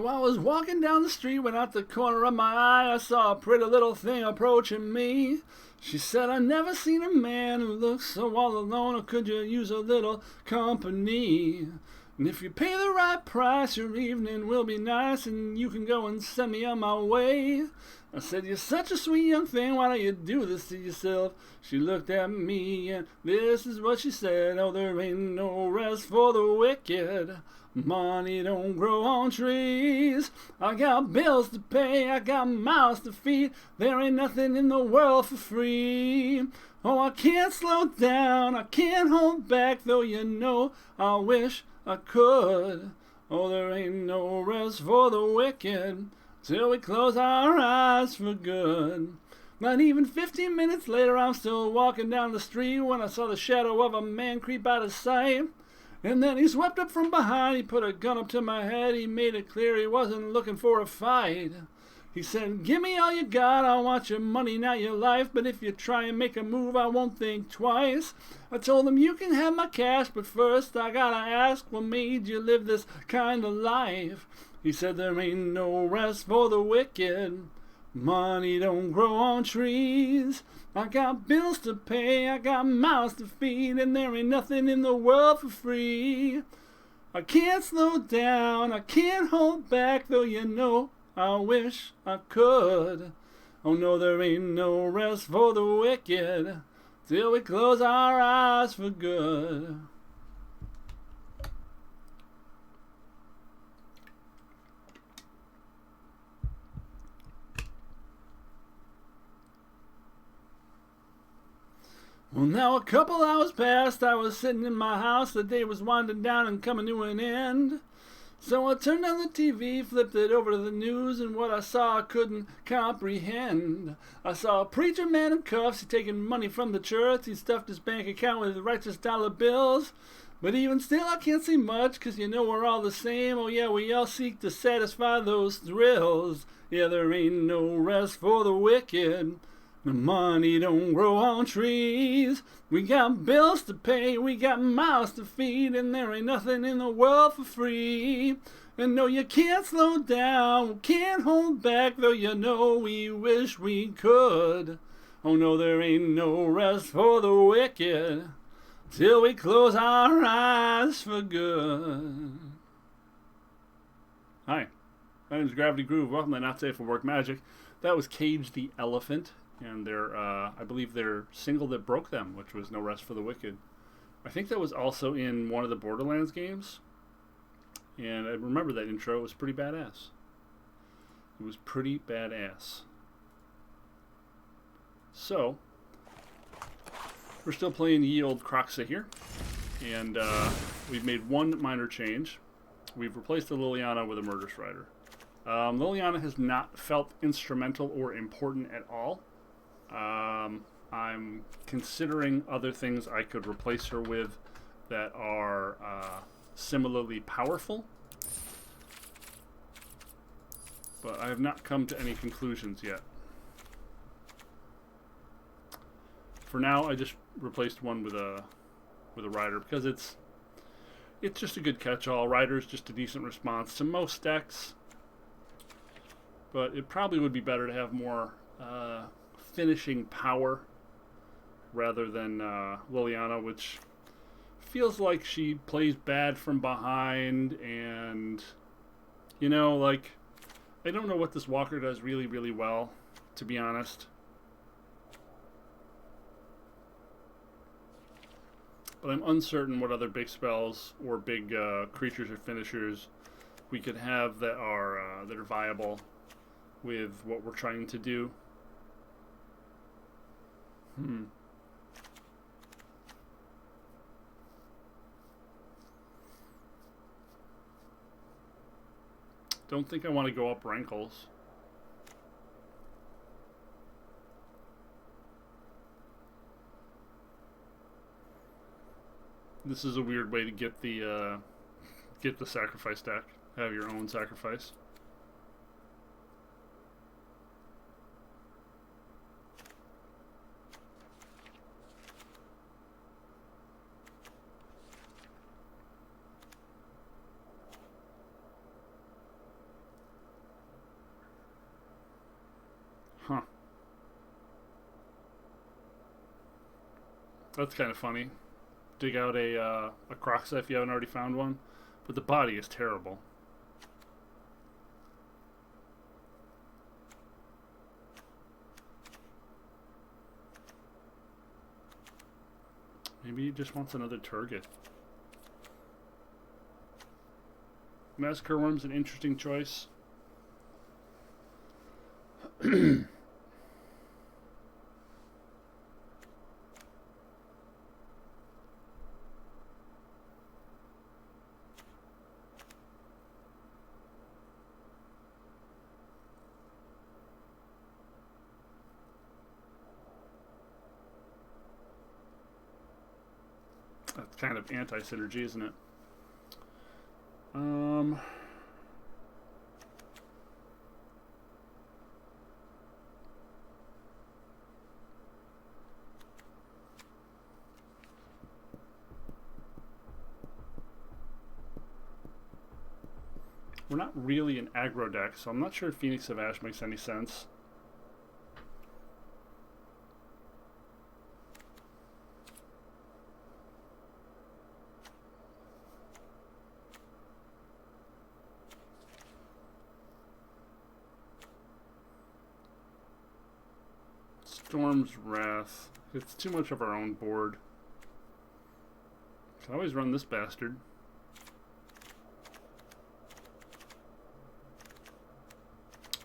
So I was walking down the street when out the corner of my eye I saw a pretty little thing approaching me. She said, I never seen a man who looks so all alone, or could you use a little company? And if you pay the right price, your evening will be nice, and you can go and send me on my way. I said, you're such a sweet young thing, why don't you do this to yourself? She looked at me, and this is what she said. Oh, there ain't no rest for the wicked. Money don't grow on trees. I got bills to pay, I got mouths to feed. There ain't nothing in the world for free. Oh, I can't slow down, I can't hold back, though you know I wish I could. Oh, there ain't no rest for the wicked till we close our eyes for good. Not even 15 minutes later, I'm still walking down the street when I saw the shadow of a man creep out of sight. And then he swept up from behind, he put a gun up to my head, he made it clear he wasn't looking for a fight. He said, give me all you got, I want your money, not your life, but if you try and make a move, I won't think twice. I told him, you can have my cash, but first I gotta ask, what made you live this kind of life? He said, there ain't no rest for the wicked. Money don't grow on trees. I got bills to pay, I got mouths to feed, and there ain't nothing in the world for free. I can't slow down, I can't hold back, though you know I wish I could. Oh no, there ain't no rest for the wicked till we close our eyes for good. Well, now a couple hours passed, I was sitting in my house, the day was winding down and coming to an end. So I turned on the TV, flipped it over to the news, and what I saw I couldn't comprehend. I saw a preacher man in cuffs, he'd taken money from the church, he stuffed his bank account with righteous dollar bills. But even still I can't see much, 'cause you know we're all the same. Oh yeah, we all seek to satisfy those thrills. Yeah, there ain't no rest for the wicked. The money don't grow on trees. We got bills to pay, we got mouths to feed, and there ain't nothing in the world for free. And no, you can't slow down, can't hold back, though you know we wish we could. Oh no, there ain't no rest for the wicked till we close our eyes for good. Hi, my name is Gravity Groove. Welcome to Not Safe for Work Magic. That was Cage the Elephant. And their, I believe their single that broke them, which was No Rest for the Wicked. I think that was also in one of the Borderlands games. And I remember that intro. It was pretty badass. It was pretty badass. So, we're still playing ye old Croxa here. And we've made one minor change. We've replaced the Liliana with a Murder Strider. Liliana has not felt instrumental or important at all. I'm considering other things I could replace her with that are similarly powerful, but I have not come to any conclusions yet. For now, I just replaced one with a rider because it's just a good catch-all. Rider's just a decent response to most decks, but it probably would be better to have more finishing power rather than Liliana, which feels like she plays bad from behind, and you know, like, I don't know what this Walker does really, really well, to be honest. But I'm uncertain what other big spells or big creatures or finishers we could have that are viable with what we're trying to do. Don't think I want to go up Rankles. This is a weird way to get the sacrifice deck. Have your own sacrifice. Huh. That's kind of funny. Dig out a Croxa if you haven't already found one. But the body is terrible. Maybe he just wants another target. Massacre Worm's an interesting choice. That's kind of anti-synergy, isn't it? We're not really an aggro deck, so I'm not sure if Phoenix of Ash makes any sense. Storm's Wrath. It's too much of our own board. Can always run this bastard.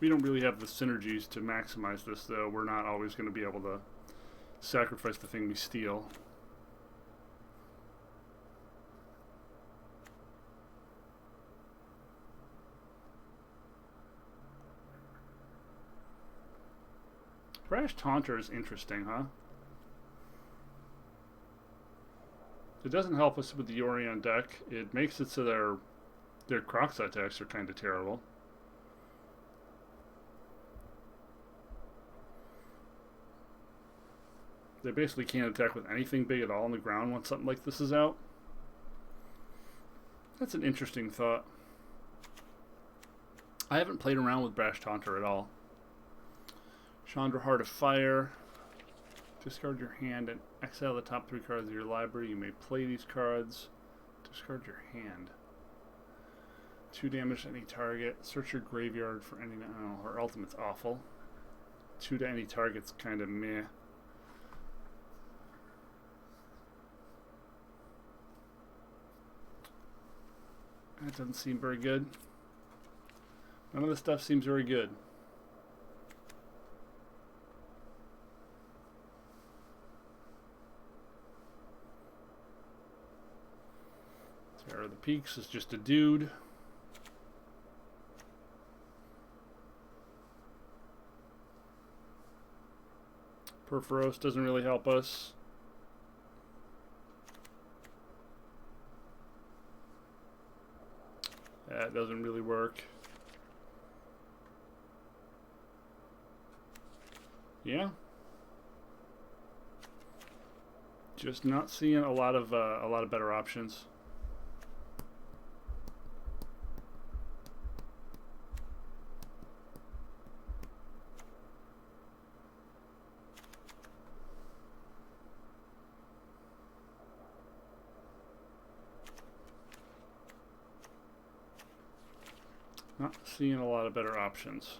We don't really have the synergies to maximize this, though. We're not always going to be able to sacrifice the thing we steal. Brash Taunter is interesting, huh? It doesn't help us with the Orion deck. It makes it so their Crocs attacks are kind of terrible. They basically can't attack with anything big at all on the ground once something like this is out. That's an interesting thought. I haven't played around with Brash Taunter at all. Chandra Heart of Fire. Discard your hand and exile the top 3 cards of your library. You may play these cards. Discard your hand. 2 damage to any target. Search your graveyard for any... Oh, her ultimate's awful. 2 to any target's kind of meh. That doesn't seem very good. None of this stuff seems very good. Terror of the Peaks is just a dude. Perforos doesn't really help us. That doesn't really work. Yeah. Just not seeing a lot of better options. Not seeing a lot of better options.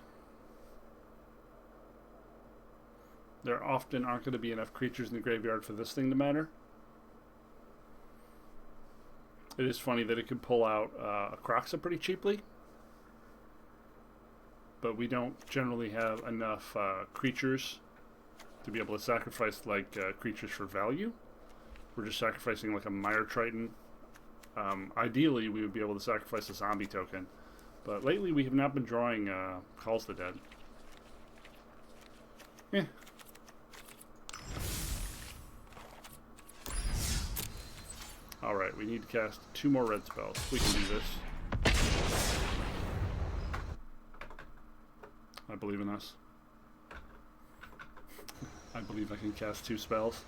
There often aren't going to be enough creatures in the graveyard for this thing to matter. It is funny that it could pull out a Croxa pretty cheaply, but we don't generally have enough creatures to be able to sacrifice like creatures for value. We're just sacrificing like a Mire Triton. Ideally, we would be able to sacrifice a zombie token. But lately, we have not been drawing Calls the Dead. Eh. Alright, we need to cast 2 more red spells. We can do this. I believe in us. I believe I can cast 2 spells.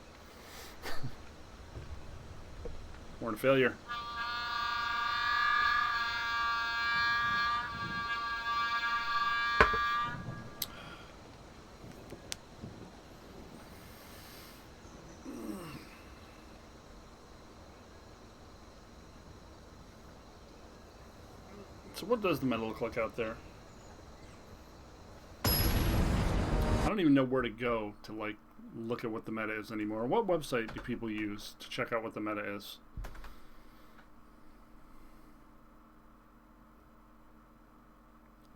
Warn of failure. So what does the meta look like out there? I don't even know where to go to like look at what the meta is anymore. What website do people use to check out what the meta is?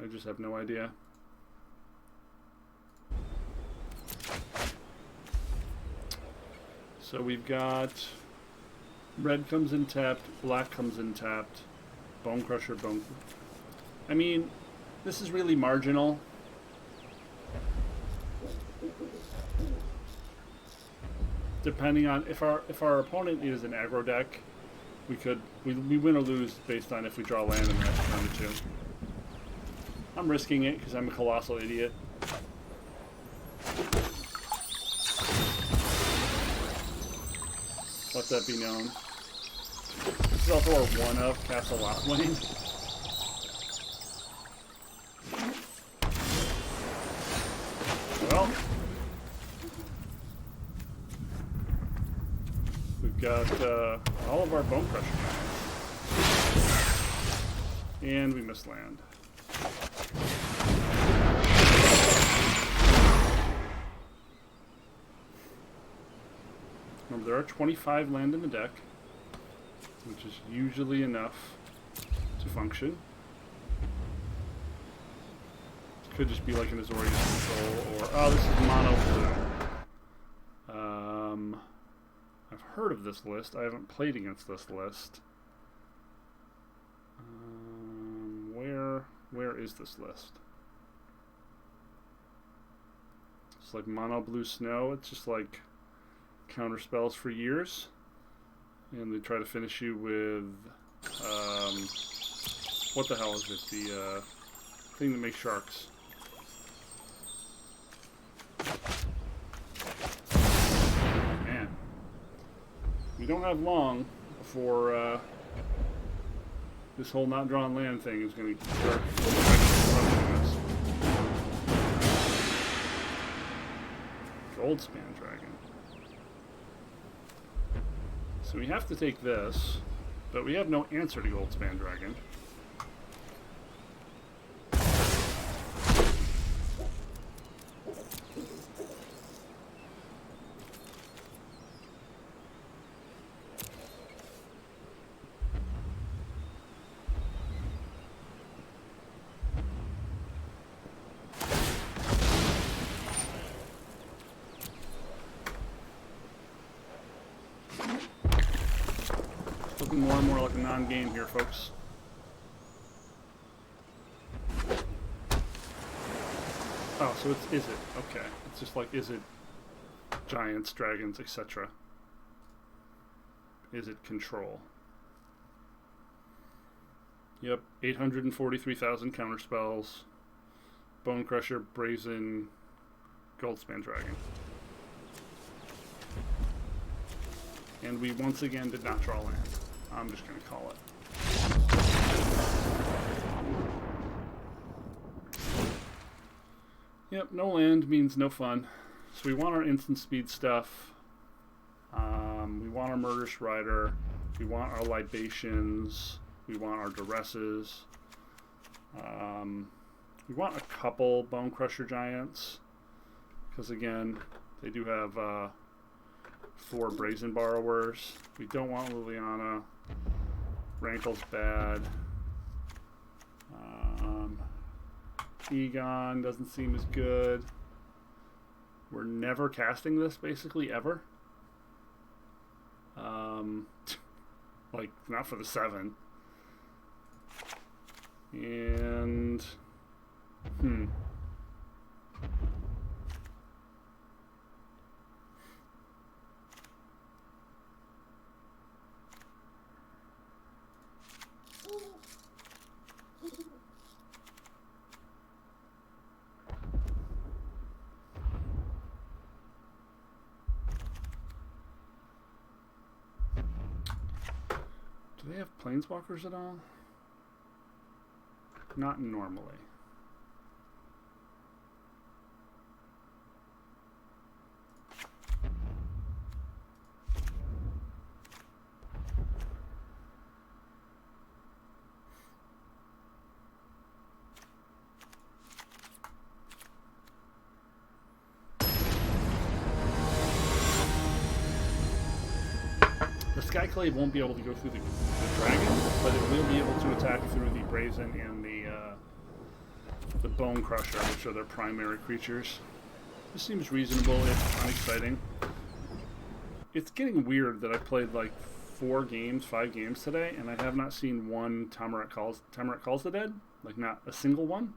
I just have no idea. So we've got red comes in tapped, black comes in tapped, Bone Crusher, Bone... I mean, this is really marginal. Depending on if our opponent is an aggro deck, we win or lose based on if we draw land in the next turn or two. I'm risking it because I'm a colossal idiot. Let that be known. This is also our one of Castle Lockwane. Well, we've got all of our Bone Crusher guys. And we missed land. Remember, there are 25 land in the deck, which is usually enough to function. It could just be like an Azorius Control, or oh, this is mono blue. I've heard of this list. I haven't played against this list. Where is this list? It's like mono blue snow. It's just like counter spells for years, and they try to finish you with what the hell is it? The thing that makes sharks. Man, we don't have long before this whole not drawn land thing is going to start crushing us. Goldspan Dragon. So we have to take this, but we have no answer to Goldspan Dragon. Looking more and more like a non-game here, folks. Oh, so it's is it? Okay. It's just like is it giants, dragons, etc. Is it control? Yep, 843,000 counter spells. Bone Crusher, Brazen, Goldspan Dragon. And we once again did not draw land. I'm just going to call it. Yep, no land means no fun. So we want our instant speed stuff. We want our Murderous Rider. We want our Libations. We want our Duresses. We want a couple Bone Crusher Giants. Because again, they do have 4 Brazen Borrowers. We don't want Liliana. Rankle's bad. Egon doesn't seem as good. We're never casting this, basically, ever. Like, not for the 7. And... Do they have planeswalkers at all? Not normally. Skyclave won't be able to go through the dragon, but it will be able to attack through the Brazen and the Bone Crusher, which are their primary creatures. This seems reasonable, if unexciting. It's getting weird that I played like 5 games today, and I have not seen one Tamarack Calls the Dead. Like, not a single one.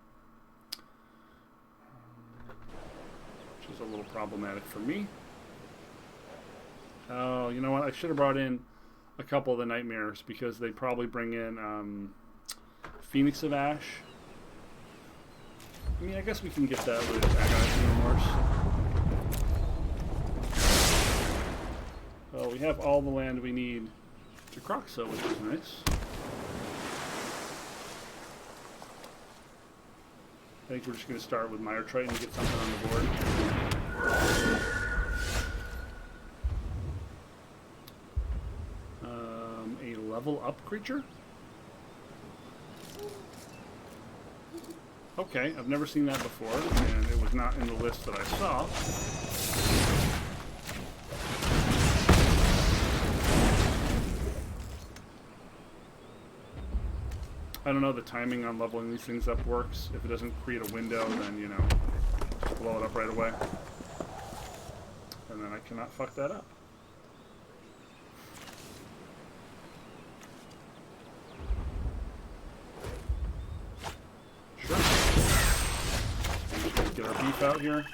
Which is a little problematic for me. Oh, you know what? I should have brought in a couple of the Nightmares, because they probably bring in Phoenix of Ash. I mean, I guess we can get that with Agonizing Remorse. Well, we have all the land we need to Kroxa, which is nice. I think we're just going to start with Mire Triton to get something on the board. A level up creature? Okay, I've never seen that before, and it was not in the list that I saw. I don't know the timing on leveling these things up works. If it doesn't create a window, then, you know, just blow it up right away. And then I cannot fuck that up. Sure. Let's get our beef out here.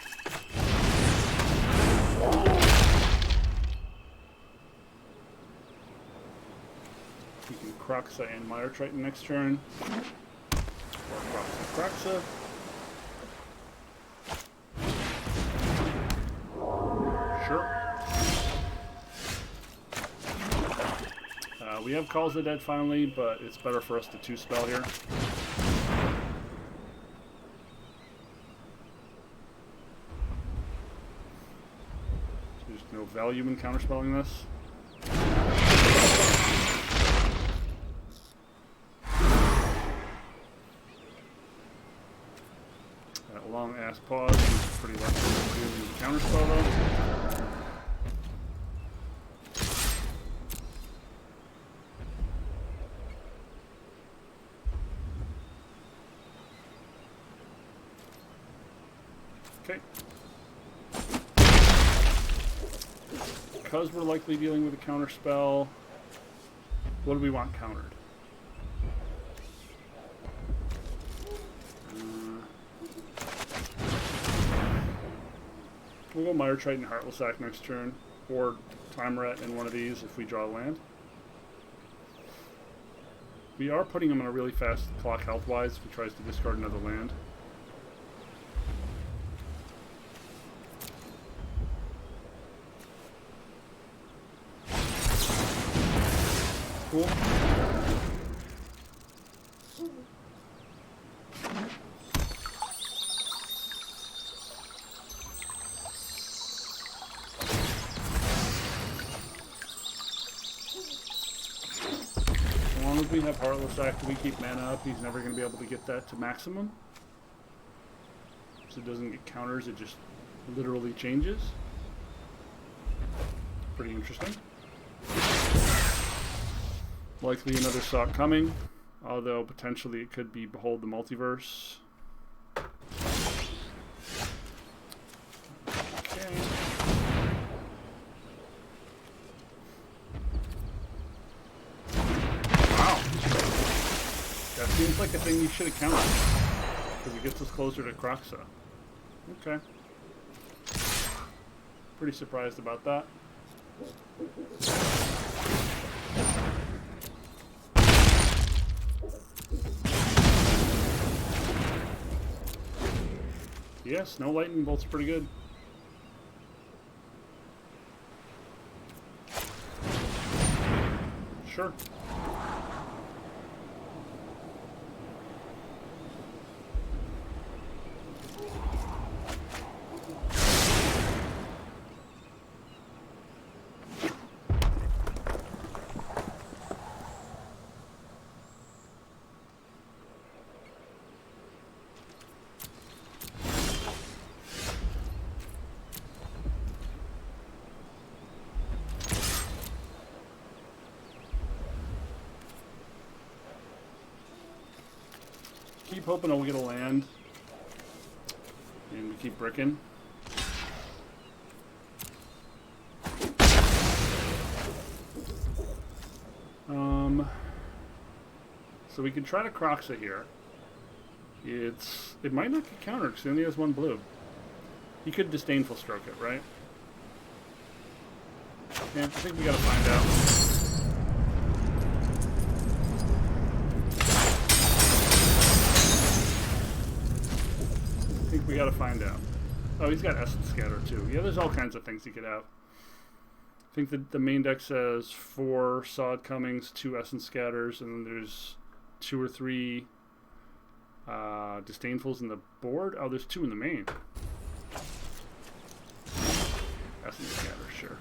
We can Kroxa and Mire Triton next turn. Or Kroxa. Sure. We have Calls the Dead finally, but it's better for us to 2-spell here. So there's no value in counterspelling this. Long ass pause is pretty lucky to do the counterspell though. Okay. Because we're likely dealing with a counterspell, what do we want countered? We'll go Mire Triton, Heartless Act next turn, or Timerat in one of these if we draw land. We are putting him on a really fast clock health-wise if he tries to discard another land. Cool. We have Heartless Act, we keep mana up, he's never going to be able to get that to maximum. So it doesn't get counters, it just literally changes. Pretty interesting. Likely another Sock coming, although potentially it could be Behold the Multiverse. Seems like a thing you should have counted, because it gets us closer to Kroxa. Okay. Pretty surprised about that. Yes, no lightning bolt's pretty good. Sure. keep hoping I'll get a land. And we keep bricking. So we can try to Croxa here. It might not get countered because he only has one blue. He could Disdainful Stroke it, right? Yeah, I think we gotta find out. I think we gotta find out. Oh, he's got Essence Scatter too. Yeah, there's all kinds of things he could have. I think that the main deck says 4 Sod Cummings, 2 Essence Scatters, and then there's 2 or 3 Disdainfuls in the board. Oh, there's 2 in the main. Essence Scatter, sure.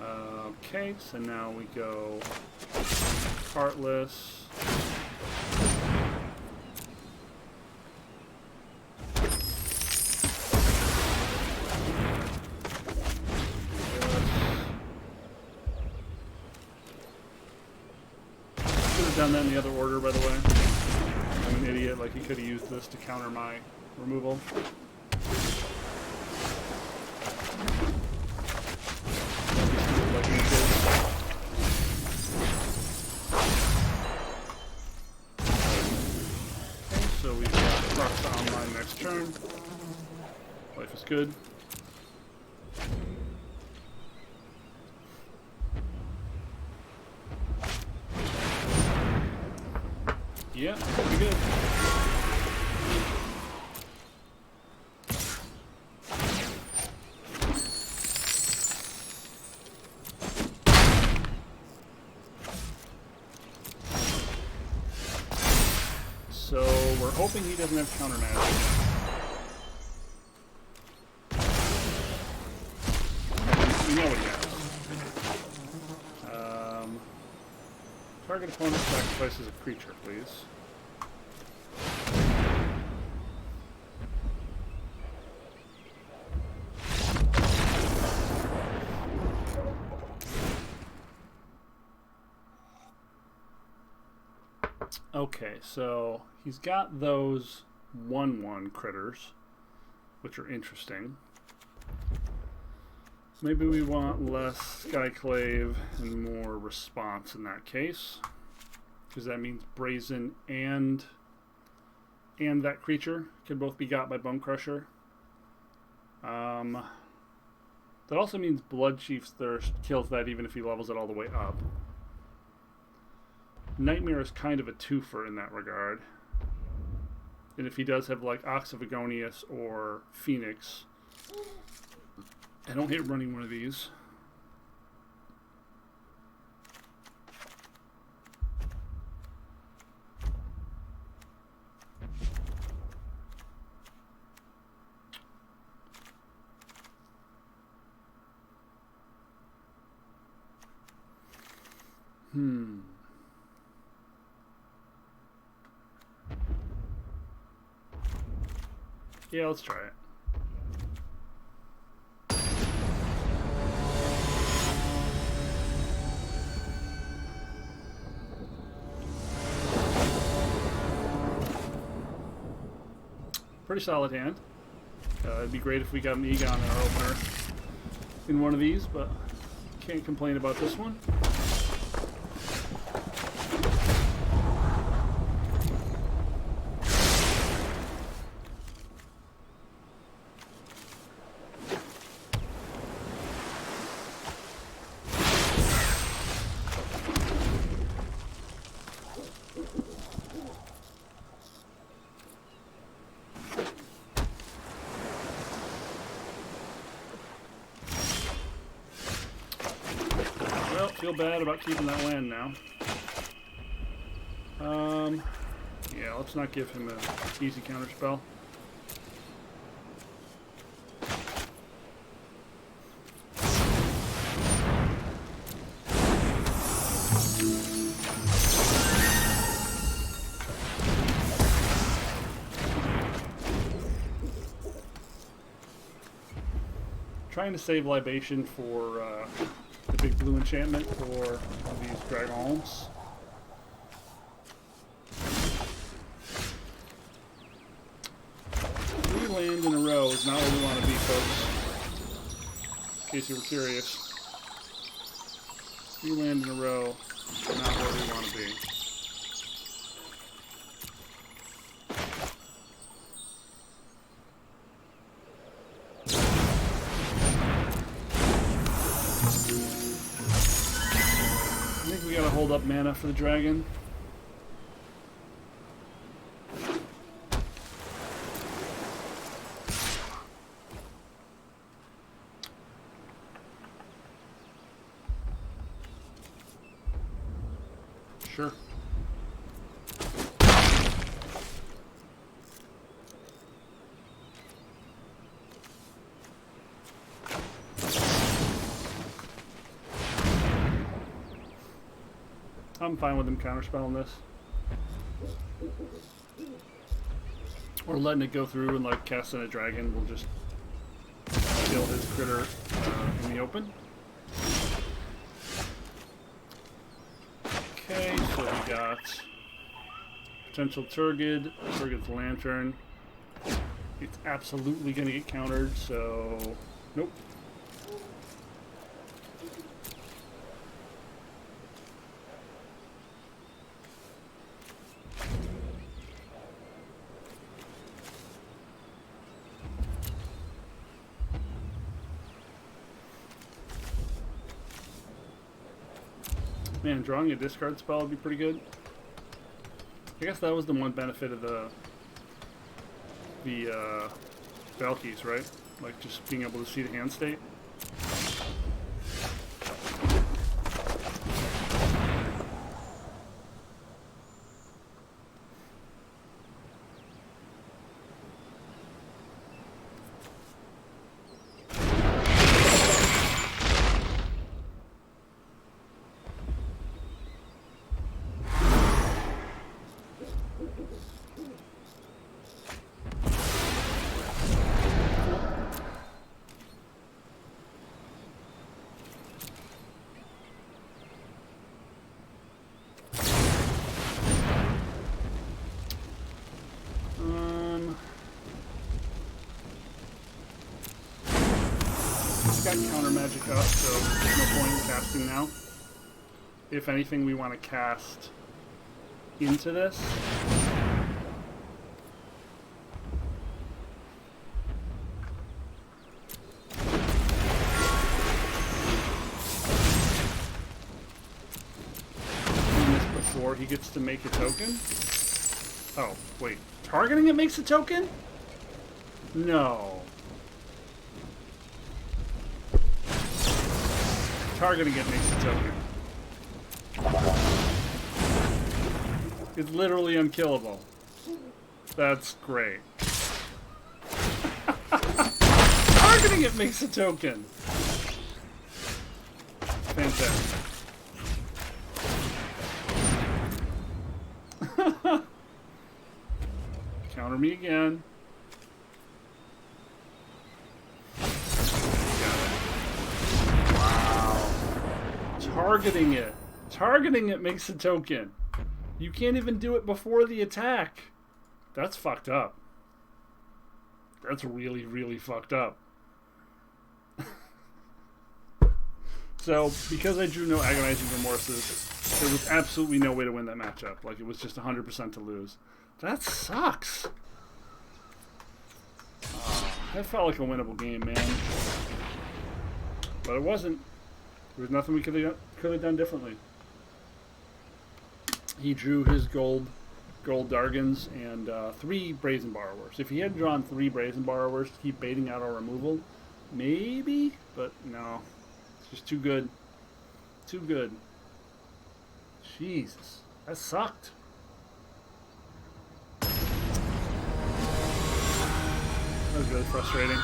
Okay, so now we go Heartless. Done that in the other order, by the way. I'm an idiot, like he could have used this to counter my removal. Okay, so we got Croxa online next turn. Life is good. Yeah, pretty good. So we're hoping he doesn't have counter magic. We know what he has. Target opponent sacrifices a creature, please. Okay, so he's got those 1/1 critters, which are interesting. Maybe we want less Skyclave and more response in that case, because that means Brazen and that creature can both be got by Bone Crusher. That also means Blood Chief's Thirst kills that even if he levels it all the way up. Nightmare is kind of a twofer in that regard. And if he does have like Ox of Agonius or Phoenix, I don't hate running one of these. Yeah, let's try it. Pretty solid hand. It'd be great if we got an Egon in our opener in one of these, but can't complain about this one. Feel bad about keeping that land now. Yeah, let's not give him an easy counter spell. Trying to save Libation for the big blue enchantment for these Dragons. is not where we want to be, folks. In case you were curious. 3 lands in a row, not where we want to be. I think we gotta hold up mana for the dragon. Sure. I'm fine with him counterspelling this. Or letting it go through and like casting a dragon will just kill his critter in the open. Okay, so we got potential Turgid, Turgid's Lantern. It's absolutely going to get countered, so nope. Man, drawing a discard spell would be pretty good. I guess that was the one benefit of the Valkeys, right? Like just being able to see the hand state. Got counter magic up, so there's no point in casting now. If anything, we want to cast into this. Doing this before he gets to make a token. Oh, wait. Targeting it makes a token? No. Targeting it makes a token. It's literally unkillable. That's great. Targeting it makes a token. Fantastic. Counter me again. Targeting it. Targeting it makes a token. You can't even do it before the attack. That's fucked up. That's really, really fucked up. So, because I drew no Agonizing Remorses, there was absolutely no way to win that matchup. Like, it was just 100% to lose. That sucks. That felt like a winnable game, man. But it wasn't. There was nothing we could have done differently. He drew his gold Dargans and 3 Brazen Borrowers. If he had drawn 3 Brazen Borrowers to keep baiting out our removal, maybe, but no. It's just too good. Too good. Jesus. That sucked. That was really frustrating.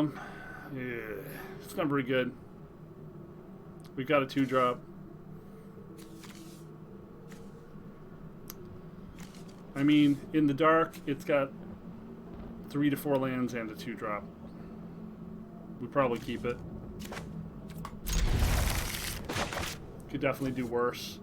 Yeah, it's not very good. We've got a 2-drop. I mean, in the dark, it's got 3 to 4 lands and a 2-drop. We probably keep it. Could definitely do worse.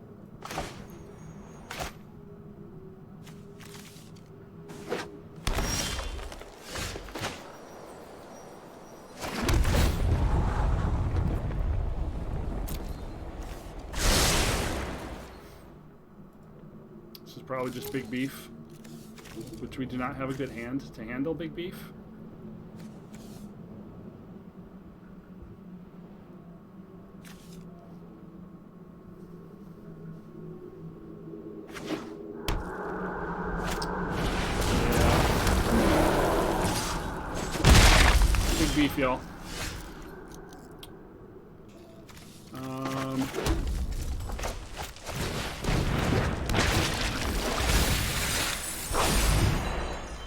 This is probably just big beef, which we do not have a good hand to handle big beef. Beef, y'all.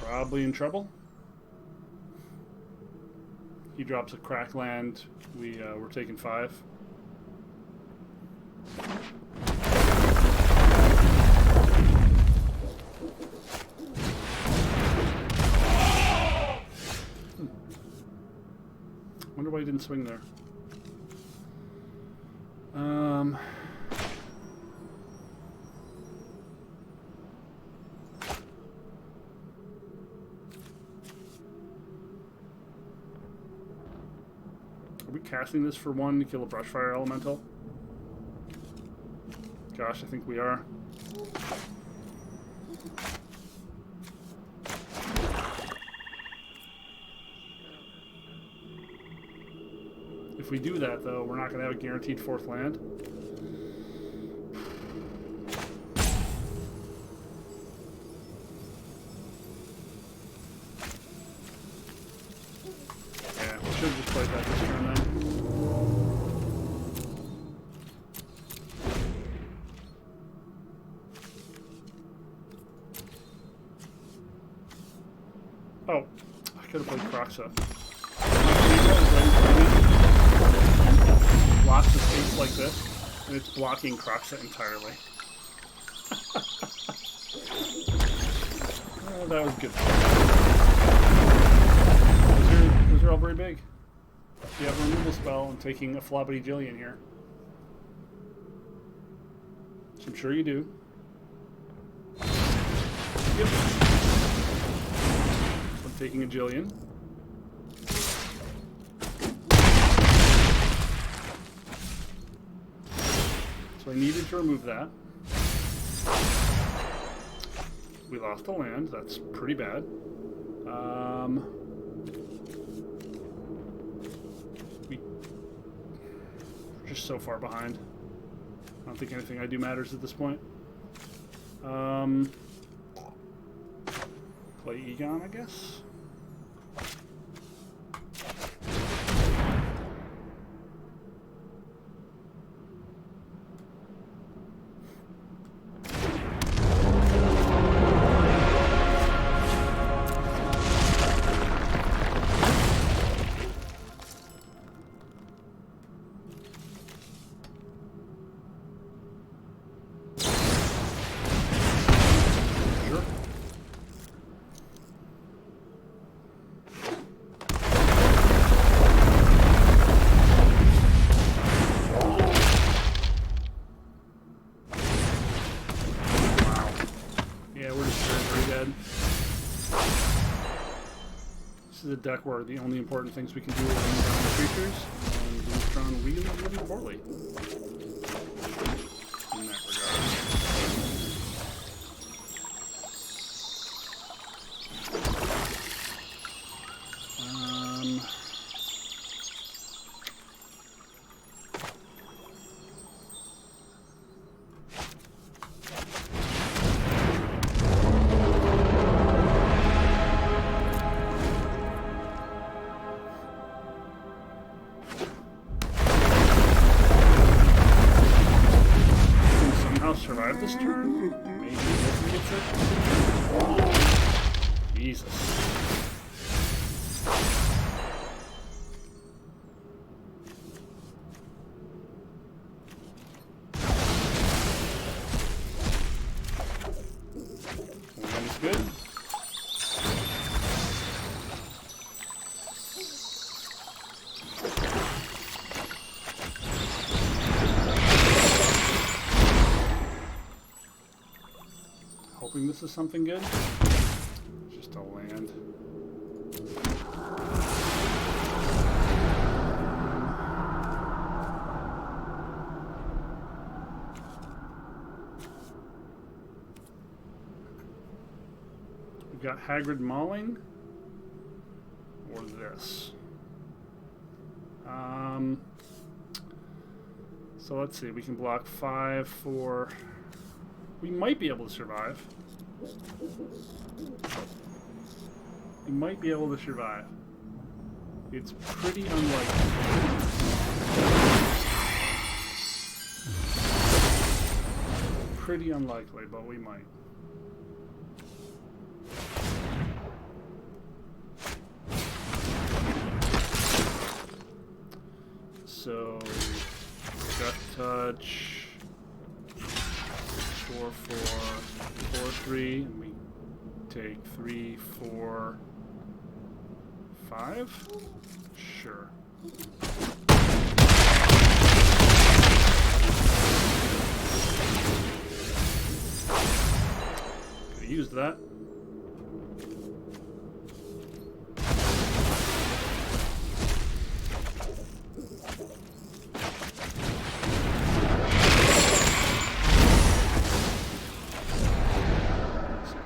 Probably in trouble. He drops a crack land. We're taking 5. Wonder why he didn't swing there. Are we casting this for 1 to kill a Brushfire Elemental? Gosh, I think we are. If we do that, though, we're not going to have a guaranteed 4th land. Yeah, we should have just played that this turn, then. Oh, I could have played Kroxa. Blocks the space like this, and it's blocking Kroxa entirely. Oh, that was good. Those are all very big. You have a removal spell and taking a floppity Jillian here. So I'm sure you do. Yep. So I'm taking a Jillian. So I needed to remove that. We lost the land. That's pretty bad. We're just so far behind. I don't think anything I do matters at this point. Play Egon, I guess. This is a deck where the only important things we can do are bring down the creatures, and we've drawn really, really poorly in that regard. hoping this is something good. Just a land. We've got Haggard Mauling or this. So let's see, we can block 5 for... We might be able to survive. We might be able to survive. It's pretty unlikely. Pretty unlikely, but we might. So, gut touch, 4, 4, 4, 3, and we take 3, 4, 5? Sure. Could have used that.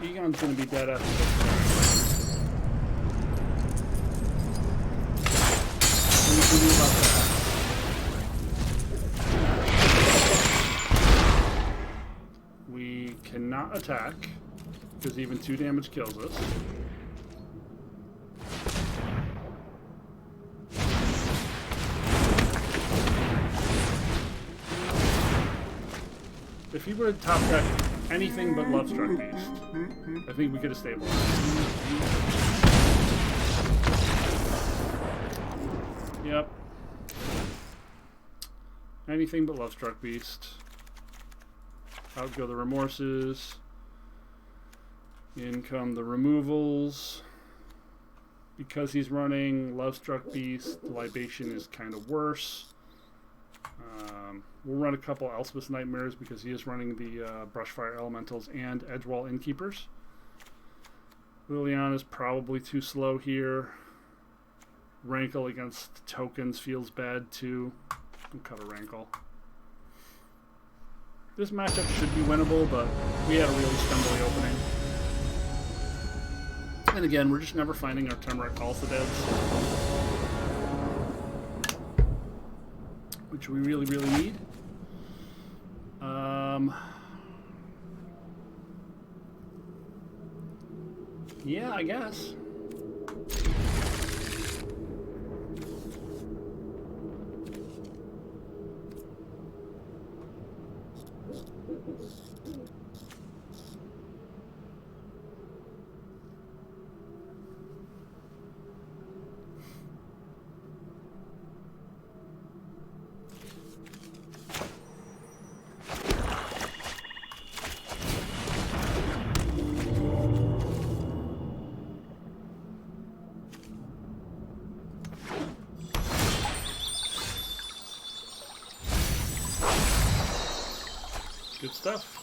Egon's going to be dead after this. What do you do about that? We cannot attack, because even 2 damage kills us. If he were to top deck anything but Lovestruck Beast, I think we could have stabilized. Yep. Anything but Lovestruck Beast. Out go the Remorses. In come the removals. Because he's running Lovestruck Beast, the Libation is kind of worse. We'll run a couple Elspeth's Nightmares because he is running the Brushfire Elementals and Edgewall Innkeepers. Liliana's probably too slow here. Rankle against tokens feels bad too. We'll cut a Rankle. This matchup should be winnable, but we had a really stumbly opening. And again, we're just never finding our Turmeric Calcidads, which we really, really need. Yeah, I guess. Good stuff.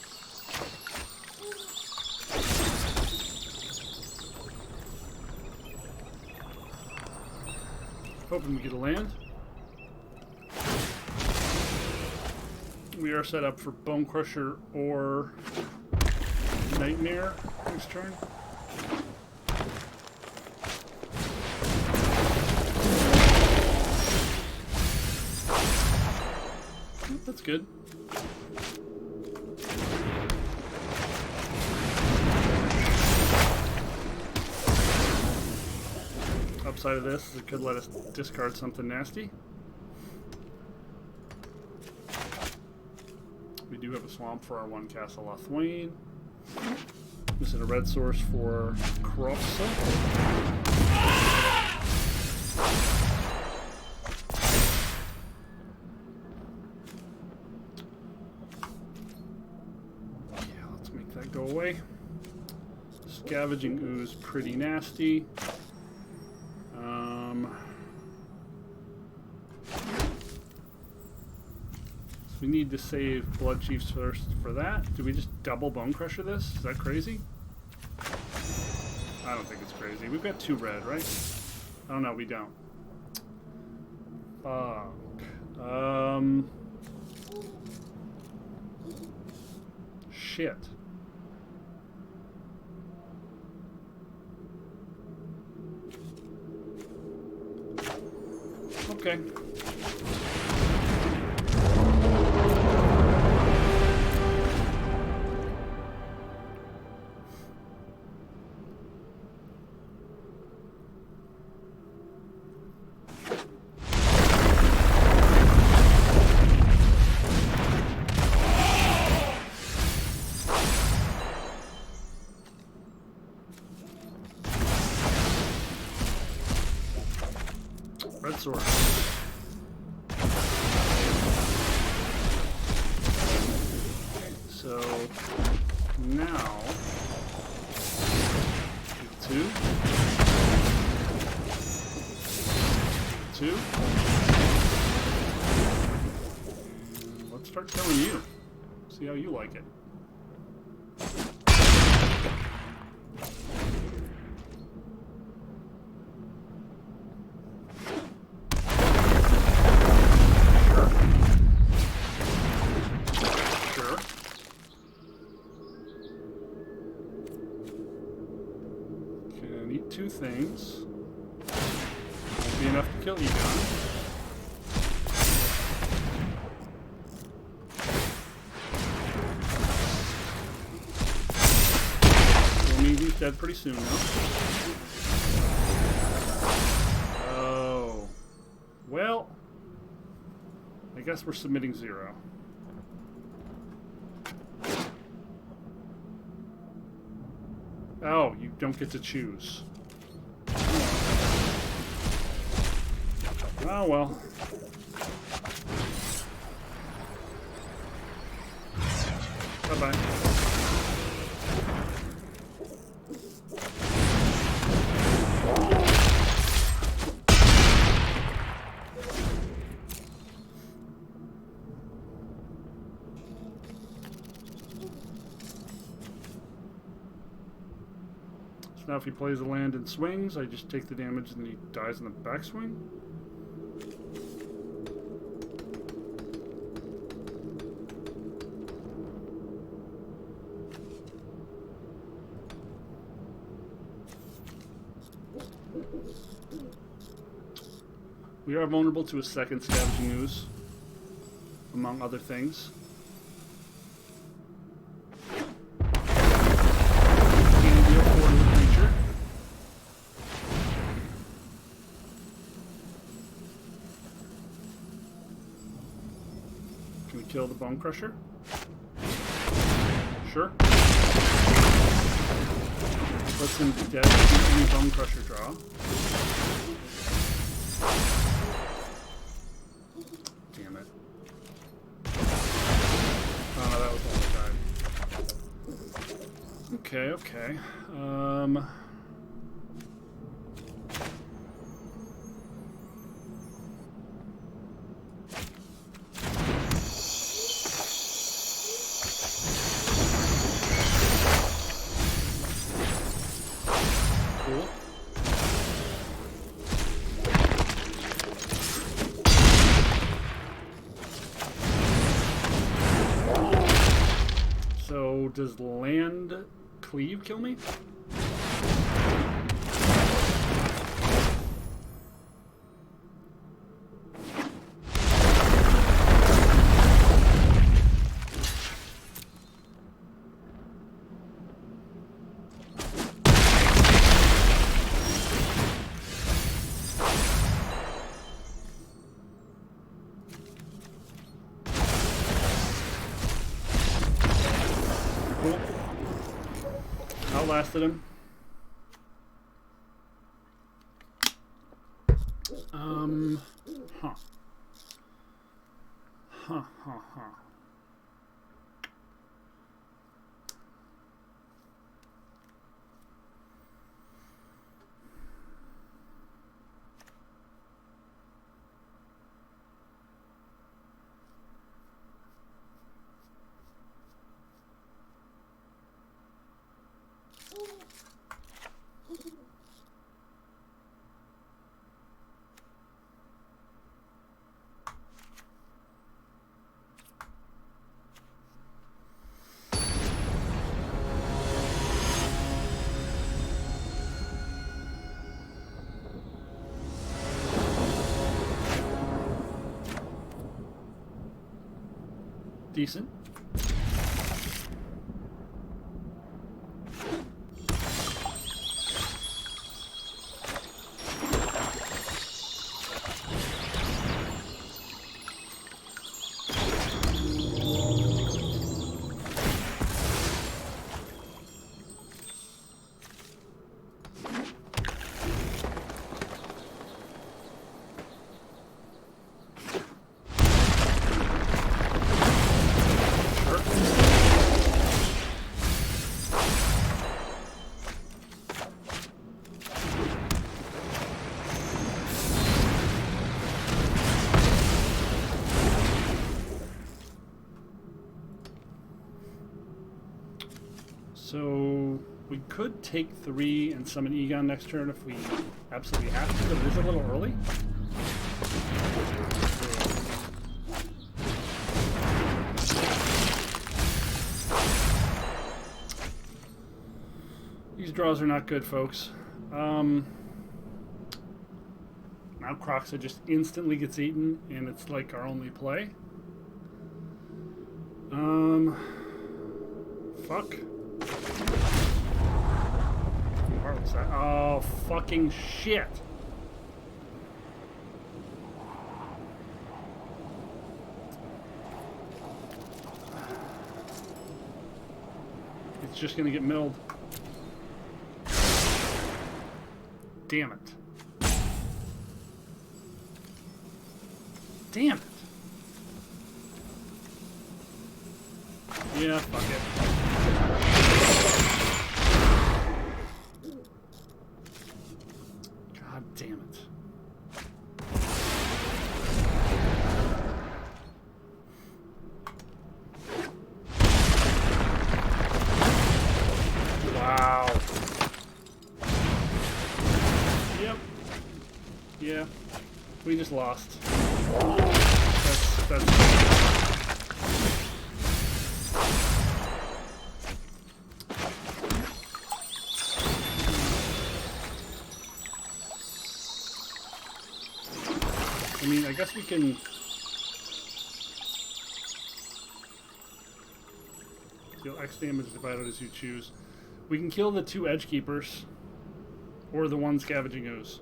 Hoping we get a land. We are set up for Bone Crusher or Nightmare next turn. That's good. Upside of this is it could let us discard something nasty. We do have a swamp for our 1 Castle Lothwain. This is a red source for Croxa. Yeah, let's make that go away. Scavenging Ooze, pretty nasty. We need to save Blood Chiefs first for that. Do we just double Bone Crusher this? Is that crazy? I don't think it's crazy. We've got 2 red, right? Oh no, we don't. Fuck. Shit. Okay. Red sword. So now 2. Let's start killing you. See how you like it. Things won't be enough to kill you, John. We'll mean he's dead pretty soon now. Oh. Well, I guess we're submitting 0. Oh, you don't get to choose. Oh well. Bye-bye. So now if he plays a land and swings, I just take the damage and he dies in the backswing. We are vulnerable to a second Scavenging Ooze, among other things. Can deal 4 to the creature. Can we kill the Bone Crusher? Sure. Puts him to death with any Bone Crusher draw. Damn it. Oh no, that was the one that died. Okay, okay. Cool. So does land cleave kill me? Outlasted him. Huh. Huh, huh, huh. decent. So we could take 3 and summon Egon next turn if we absolutely have to, but it is a little early. These draws are not good, folks. Now Kroxa just instantly gets eaten, and it's like our only play. Fuck. Oh, fucking shit. It's just gonna get milled. Damn it. Damn it. Yeah, fuck it. God damn it. Wow. Yep. Yeah. We just lost. That's I mean, I guess we can deal X damage divided as you choose. We can kill the 2 edge keepers or the 1 scavenging ooze.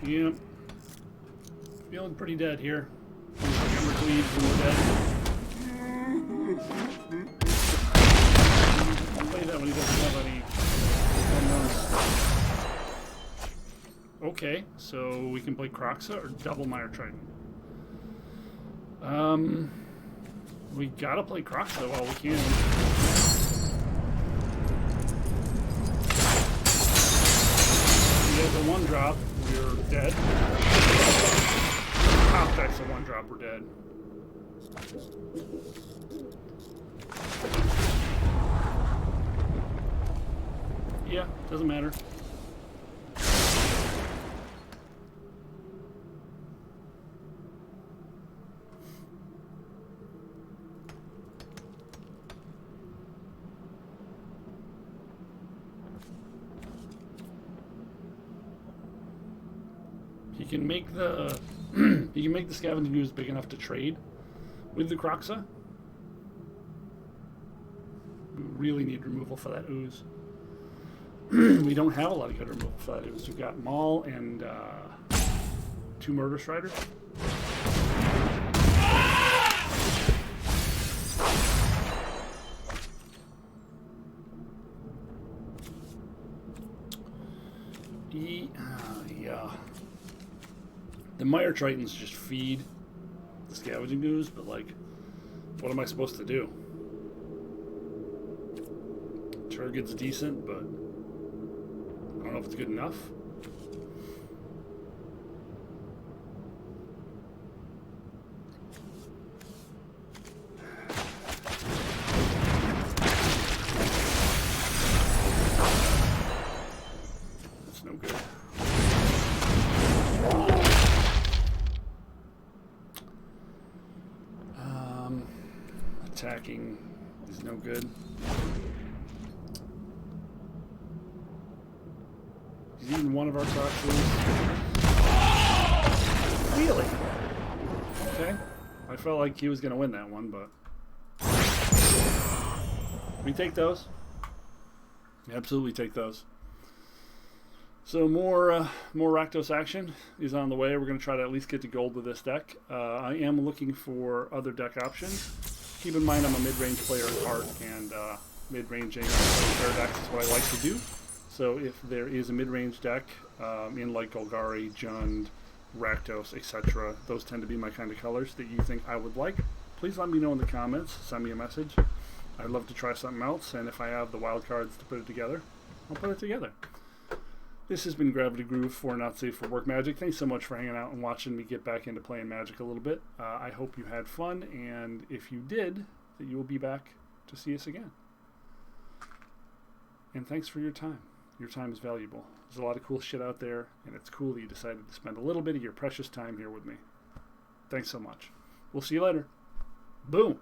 Yep. Feeling pretty dead here. Hammer cleaves and we're dead. I'll play that when he doesn't have any. Okay, so we can play Kroxa or double Mire Triton. We gotta play Kroxa while we can. We have the 1-drop. We're dead. Top deck's a 1-drop, we're dead. Yeah, doesn't matter. You can make the scavenging ooze big enough to trade with the Kroxa. We really need removal for that ooze. We don't have a lot of good removal for that ooze. We've got Maul and 2 Murder Striders. Yeah. The Mire Tritons just feed the scavenging ooze, but like, what am I supposed to do? Turgid's decent, but I don't know if it's good enough. attacking is no good. He's eating one of our toxins. Really? Okay. I felt like he was going to win that one, but... we take those. Absolutely take those. So more Rakdos action is on the way. We're going to try to at least get to gold with this deck. I am looking for other deck options. Keep in mind I'm a mid-range player at heart, and mid-ranging player decks is what I like to do. So if there is a mid-range deck in like Golgari, Jund, Rakdos, etc., those tend to be my kind of colors that you think I would like, please let me know in the comments. Send me a message. I'd love to try something else, and if I have the wild cards to put it together, I'll put it together. This has been Gravity Groove for Not Safe for Work Magic. Thanks so much for hanging out and watching me get back into playing Magic a little bit. I hope you had fun, and if you did, that you will be back to see us again. And thanks for your time. Your time is valuable. There's a lot of cool shit out there, and it's cool that you decided to spend a little bit of your precious time here with me. Thanks so much. We'll see you later. Boom.